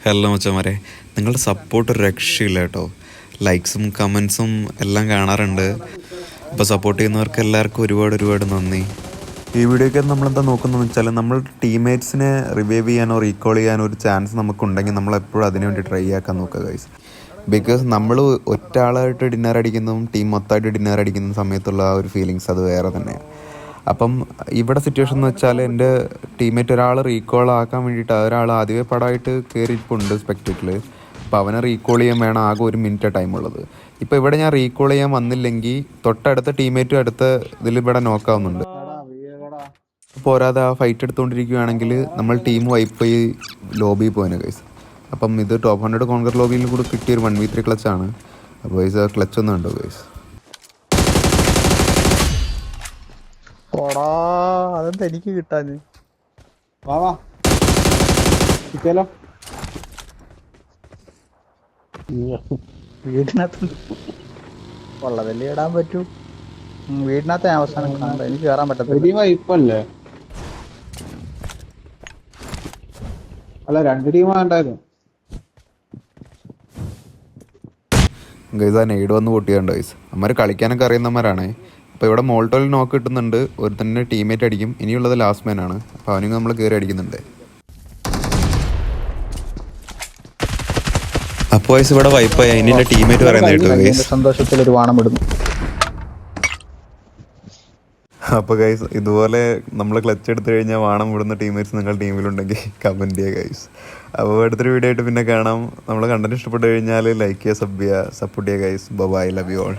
Hello മച്ചന്മാരെ, നിങ്ങളുടെ support ഒരു രക്ഷയില്ല കേട്ടോ. ലൈക്സും കമൻസും എല്ലാം കാണാറുണ്ട്. അപ്പോൾ സപ്പോർട്ട് ചെയ്യുന്നവർക്ക് എല്ലാവർക്കും ഒരുപാട് ഒരുപാട് നന്ദി. ഈ വീഡിയോയ്ക്ക് നമ്മളെന്താ നോക്കുന്നതെന്ന് വെച്ചാൽ, നമ്മൾ ടീംമേറ്റ്സിനെ റിവൈവ് ചെയ്യാനോ റീകോൾ ചെയ്യാനോ ഒരു ചാൻസ് നമുക്കുണ്ടെങ്കിൽ നമ്മളെപ്പോഴും അതിനു വേണ്ടി ട്രൈ ആക്കാൻ നോക്കുക ഗൈസ്. ബിക്കോസ് നമ്മൾ ഒറ്റ ആളായിട്ട് ഡിന്നർ അടിക്കുന്നതും ടീം മൊത്തമായിട്ട് ഡിന്നർ അടിക്കുന്ന സമയത്തുള്ള ആ ഒരു ഫീലിങ്സ് അത് വേറെ തന്നെയാണ്. അപ്പം ഇവിടെ സിറ്റുവേഷൻ എന്ന് വെച്ചാൽ, എൻ്റെ ടീംമേറ്റ് ഒരാൾ റീകോൾ ആക്കാൻ വേണ്ടിയിട്ട് ഒരാൾ ആദ്യമേ പടമായിട്ട് കയറിയിട്ടുണ്ട് സ്പെക്ടേറ്റിൽ. അപ്പോൾ അവനെ റീകോൾ ചെയ്യാൻ വേണം ആകെ 1 മിനിറ്റ് ടൈമുള്ളത്. ഇപ്പോൾ ഇവിടെ ഞാൻ റീകോൾ ചെയ്യാൻ വന്നില്ലെങ്കിൽ തൊട്ടടുത്ത ടീംമേറ്റും അടുത്ത ഇതിൽ ഇവിടെ നോക്കാവുന്നുണ്ട്. പോരാതെ ആ ഫൈറ്റ് എടുത്തുകൊണ്ടിരിക്കുകയാണെങ്കിൽ നമ്മൾ ടീം വൈപ്പ് ചെയ്ത് ലോബിയിൽ പോകാൻ ഗൈസ്. അപ്പം ഇത് ടോപ്പ് 100 കോൺകർ ലോബിയിൽ കൂടെ കിട്ടിയൊരു 1v3 ക്ലച്ചാണ്. അപ്പോൾ ഗൈസ് ആ ക്ലച്ച് ഒന്നും ഉണ്ടോ ഗൈസ്? അതെന്താ എനിക്ക് കിട്ടാന്? വീടിനകത്ത് ഉള്ളതല്ലേ ഇടാൻ പറ്റൂ. വീടിനകത്ത് അവസാനം കാണണ്ട, എനിക്ക് കയറാൻ പറ്റത്തില്ല. ഇപ്പല്ലേ അല്ല 2 ടീം വേണ്ടായിരുന്നു. ഗൈസ് ആ നെയ്ഡ് വന്ന് പൊട്ടിയുണ്ട് ഗൈസ്. അമ്മമാർ കളിക്കാനൊക്കെ അറിയുന്നവന്മാരാണേ. അപ്പോൾ ഇവിടെ മോൾട്ടോയിൽ നോക്ക് കിട്ടുന്നുണ്ട്, ഒരു തന്നെ ടീമേറ്റ് അടിക്കും. ഇനിയുള്ളത് ലാസ്റ്റ് മാൻ ആണ്. അപ്പോൾ അവനും നമ്മൾ കയറി അടിക്കുന്നുണ്ട്. അപ്പോൾ ഗൈസ് ഇവിടെ വൈപ്പായി. ഇനി എൻ്റെ ടീമേറ്റ് പറയുന്നത് കേട്ടോ ഗൈസ്. സന്തോഷത്തിലൊരു വാണം ഇടുന്നു. അപ്പോൾ ഗൈസ് ഇതുപോലെ നമ്മൾ ക്ലച്ച് എടുത്തു കഴിഞ്ഞാൽ വാണം വിടുന്ന ടീമേറ്റ്സ് നിങ്ങളുടെ ടീമിലുണ്ടെങ്കിൽ കമൻറ്റ് ചെയ്യുക ഗൈസ്. അപ്പോൾ അടുത്തൊരു വീഡിയോ ആയിട്ട് പിന്നെ കാണാം. നമ്മൾ കണ്ടന്റ് ഇഷ്ടപ്പെട്ട് കഴിഞ്ഞാൽ ലൈക്ക് ചെയ്യുക, സബ് ചെയ്യുക, സപ്പോർട്ട് ചെയ്യുക guys. Bye, love you all.